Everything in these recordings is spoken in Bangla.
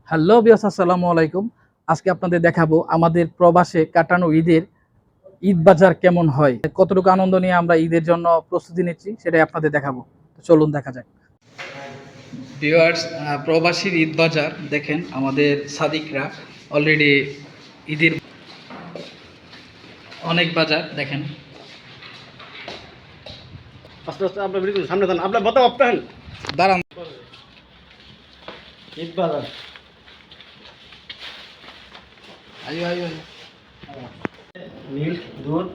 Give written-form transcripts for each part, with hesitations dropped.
হ্যালো বিয়াস, আসসালামু আলাইকুম। আজকে আপনাদের দেখাবো আমাদের প্রবাসে কাটানো ঈদ বাজার কেমন হয়, কতটুকু আনন্দ নিয়ে আমরা ঈদের জন্য প্রস্তুতি নিচ্ছি সেটাই আপনাদের দেখাবো। তো চলুন দেখা যাক। ভিউয়ার্স, প্রবাসীর ঈদ বাজার দেখেন, আমাদের সাদিকরা অলরেডি ঈদের অনেক বাজার দেখেন। আস্তে আস্তে আপনার ভিডিও সামনে থান, আপনার বতা আপনার দাঁড়ান। ঈদ বাজার আইও আইও আইও। মিল্ক দুধ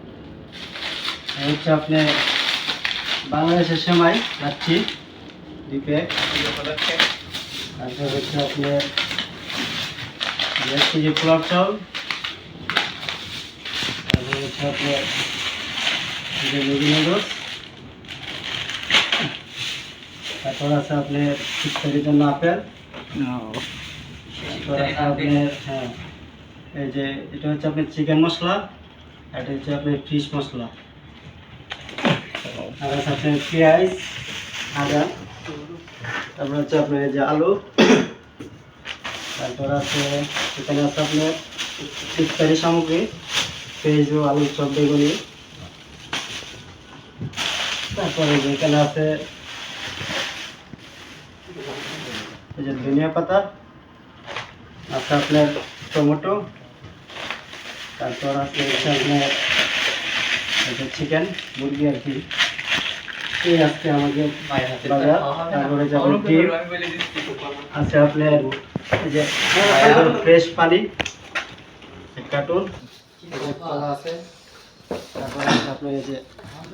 হচ্ছে আপনি বাংলাদেশের সেমাই যাচ্ছি দ্বীপে। তারপর হচ্ছে আপনার দেড় কেজি পোলাও চাউল। তারপর হচ্ছে আপনার ম্যাগি নুডলস। তারপর আছে আপনার ইফতারির জন্য আপেল। তারপর আছে আপনার এই যে এটা হচ্ছে আপনার চিকেন মশলা, এটা হচ্ছে আপনার ফিশ মশলা, আর আছে আপনার পেঁয়াজ, আদা, তারপর হচ্ছে আপনার এই যে আলু, তারপর আছে এখানে আছে আপনার ইফতারি সামগ্রী, পেঁয়াজ ও আলুর চপ, বেগুনি। তারপরে এখানে আছে এই যে ধনিয়া পাতা, আছে আপনার টমেটো, তারপর আছে হচ্ছে আপনার চিকেন মুরগি আর কি। এই আজকে আমাদের বাজার। তারপরে যাবে ডিম, আছে আপনার এই যে ফ্রেশ পানি এক কার্টুন আছে। তারপরে আছে আপনার এই যে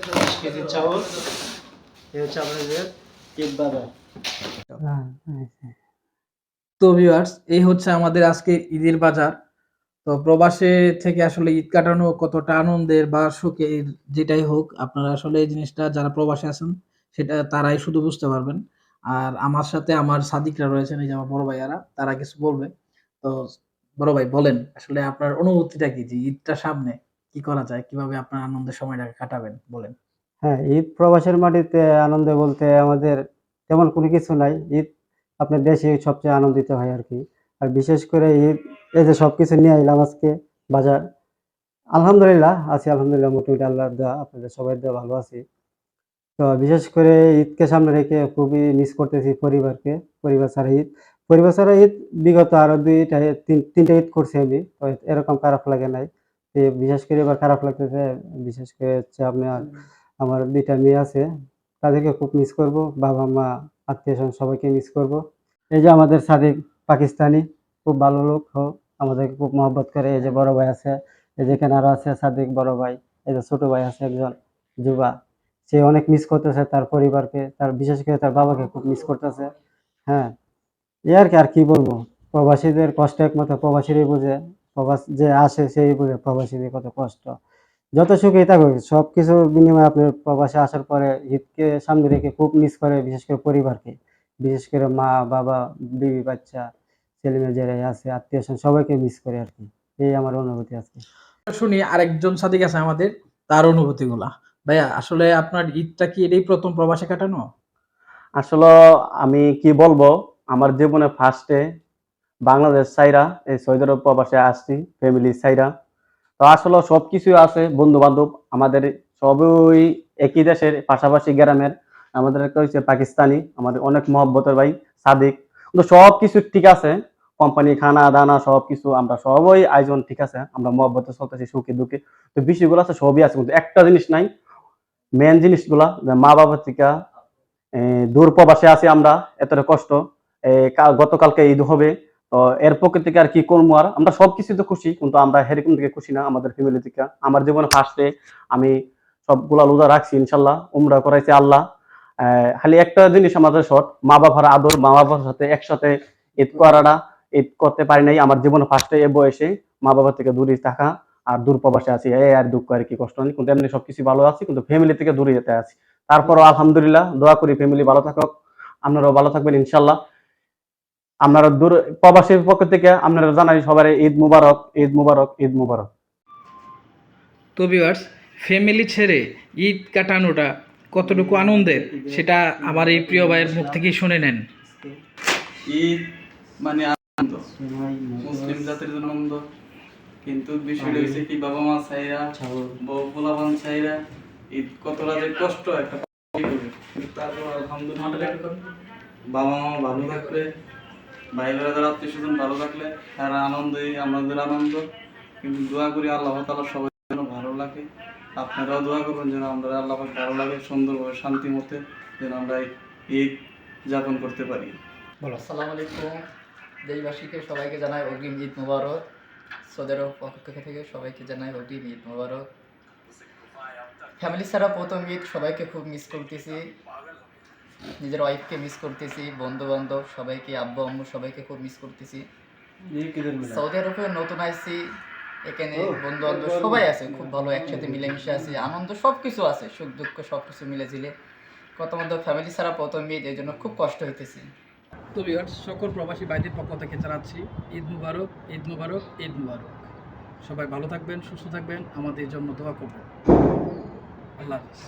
10 কেজি চাউল। এই হচ্ছে আপনার যে ঈদ বাজার। তো ভিউয়ার্স, এই হচ্ছে আমাদের আজকে ঈদের বাজার। তো প্রবাসে থেকে আসলে ঈদ কাটানো কতটা আনন্দের বা সুখের, যেটাই হোক, আপনারা আসলে এই জিনিসটা যারা প্রবাসে আছেন সেটা তারাই শুধু বুঝতে পারবেন। আর আমার সাথে আমার সাদিকরা রয়েছেন, এই যে আমার বড় ভাইয়ারা, তারা কিছু বলবে। তো বড় ভাই বলেন, আসলে আপনার অনুভূতিটা কি, যে ঈদটা সামনে, কি করা যায়, কিভাবে আপনার আনন্দের সময়টাকে কাটাবেন বলেন। হ্যাঁ, ঈদ প্রবাসের মাটিতে আনন্দ বলতে আমাদের তেমন কোনো কিছু নাই। ঈদ আপনার দেশে সবচেয়ে আনন্দিত হয় আর কি। আর বিশেষ করে ঈদ, এই যে সবকিছু নিয়ে এলাম আজকে বাজার। আলহামদুলিল্লাহ আছি, আলহামদুলিল্লাহ মোটামুটি আল্লাহর দোয়া, আপনাদের সবাই দোয়া ভালো আছি। তো বিশেষ করে ঈদকে সামনে রেখে খুবই মিস করতেছি পরিবারকে। পরিবার ছাড়া ঈদ, পরিবার ছাড়া ঈদ বিগত আরো তিনটা ঈদ করছি আমি, তো এরকম খারাপ লাগে নাই। বিশেষ করে এবার খারাপ লাগতেছে। বিশেষ করে হচ্ছে আপনার আমার ২টা মেয়ে আছে, তাদেরকে খুব মিস করব। বাবা মা, আত্মীয় স্বজন সবাইকে মিস করব। এই যে আমাদের সাদিক পাকিস্তানি, খুব ভালো লোক, আমাদেরকে খুব মহব্বত করে। এই যে বড় ভাই আছে, এই যে এখানে আরো আছে সাদিক বড় ভাই। এই যে ছোট ভাই আছে একজন, যুবা। সে অনেক মিস করতেছে তার পরিবারকে, তার বিশেষ করে তার বাবাকে খুব মিস করতেছে। হ্যাঁ, এই আর কি, আর কি বলবো। প্রবাসীদের কষ্ট একমাত্র প্রবাসীরাই বুঝে। প্রবাস যে আসে সেই বুঝে প্রবাসীদের কত কষ্ট। যত সুখেই থাকুক, সবকিছুর বিনিময়ে আপনার প্রবাসে আসার পরে ঈদকে সামনে রেখে খুব মিস করে, বিশেষ করে পরিবারকে। বিশেষ করে মা, বাবা, বিবি, বাচ্চা, ছেলেমেয়ে যারাই আছে, আত্মীয়-স্বজন সবাইকে মিস করে আর কি। এই আমার অনুভূতি আজকে। শুনি আরেকজন সাদিক আছে আমাদের, তার অনুভূতিগুলা। ভাইয়া, আসলে আপনার ঈদটা কি এটাই প্রথম প্রবাসে কাটানো? আসলে আমি কি বলবো, আমার জীবনে ফার্স্টে বাংলাদেশ ছাইরা এই সৌদি আরব প্রবাসে আসছি, ফ্যামিলি ছাইরা। তো আসলে সবকিছু আছে, বন্ধু বান্ধব আমাদের সবই একই দেশের, পাশাপাশি গ্রামের। আমাদের একটা হচ্ছে পাকিস্তানি, আমাদের অনেক মহব্বতের ভাই সাদিক। কিন্তু সবকিছু ঠিক আছে, কোম্পানি খানা দানা সবকিছু আমরা সবই আয়োজন ঠিক আছে, আমরা মহব্বতে চলতেছি সুখে দুঃখে। তো বিষয়গুলো আছে সবই আছে, কিন্তু একটা জিনিস নাই, মেন জিনিসগুলা, যে মা বাবার থেকে দূর প্রবাসে আছি আমরা, এতটা কষ্ট। গতকালকে ঈদ হবে, তো এর পক্ষে থেকে আর কি করবো, আর আমরা সবকিছুতে খুশি, কিন্তু আমরা এরকম থেকে খুশি না আমাদের ফ্যামিলি থেকে। আমার জীবনে ফার্স্টে আমি সবগুলা রোজা রাখছি ইনশাল্লাহ, উমরা করাইছে আল্লাহ। খালি একটা জিনিস আমাদের শর্ট, মা বাবার আদর, মা বাবার সাথে একসাথে ঈদ করাটা, ঈদ করতে পারি নাই আমার জীবনে ফার্স্টে এ বয়সে। মা বাবার থেকে দূরে থাকা, আর দূর প্রবাসে আছি, এই আর দুঃখ আর কি, কষ্ট নেই, কিন্তু এমনি সবকিছু ভালো আছি, কিন্তু ফ্যামিলি থেকে দূরে যেতে আছি। তারপরও আলহামদুলিল্লাহ, দোয়া করি ফ্যামিলি ভালো থাকুক, আপনারাও ভালো থাকবেন ইনশাল্লাহ। আপনারা দূর প্রবাসীর পক্ষ থেকে আপনারা জানাই সবার ঈদ মুবারক, ঈদ মুবারক, ঈদ মুবারক। তো ভিউয়ার্স, ফ্যামিলি ছেড়ে ঈদ কাটানোটা কতটুকু আনন্দের সেটা আমার এই প্রিয় ভাইয়ের মুখ থেকেই শুনে নেন। ঈদ মানে আনন্দ। মুসলিম জাতির জন্য আনন্দ, কিন্তু বিষয়টা হচ্ছে কি বাবা মা চাইরা বউ পোলাপান চাইরা ঈদ কতটা যে কষ্ট একটা কিন্তু তারপর আলহামদুলিল্লাহ বাবা মা ভালো থাকলে ভাই বোনেদের আত্মীয় স্বজন ভালো থাকলে তারা আনন্দই আমাদের আনন্দ। কিন্তু দোয়া করি আল্লাহ তাআলা সবাই যেন ভালো লাগে, আপনারাও দোয়া করবেন যেন আমরা আল্লাহ পাক ভালো লাগে সুন্দরভাবে শান্তি মতে যেন আমরা ঈদ যাপন করতে পারি। আসসালামু আলাইকুম। দেশবাসীকে সবাইকে জানাই অগ্রিম ঈদ মোবারক। সৌদি আরব পক্ষ থেকে সবাইকে জানাই অগ্রিম ঈদ মোবারক। ফ্যামিলি ছাড়া প্রথম ঈদ সবাইকে খুব মিস করতেছি, নিজের ওয়াইফকে মিস করতেছি, বন্ধু বান্ধব সবাইকে, আব্বু আম্মু সবাইকে খুব মিস করতেছি। সৌদি আরবে নতুন আইছি, এখানে বন্ধু বান্ধব সবাই আছে, খুব ভালো একসাথে মিলেমিশে আছি, আনন্দ সব কিছু আছে, সুখ দুঃখ সব কিছু মিলেঝিলে। প্রথমত ফ্যামিলি ছাড়া প্রথম ঈদ, এই জন্য খুব কষ্ট হইতেছে। তো ভিউয়ার্স, সকল প্রবাসী ভাইদের পক্ষ থেকে জানাচ্ছি ঈদ মুবারক, ঈদ মুবারক, ঈদ মুবারক। সবাই ভালো থাকবেন, সুস্থ থাকবেন, আমাদের জন্য দোয়া করবেন। আল্লাহ হাফেজ।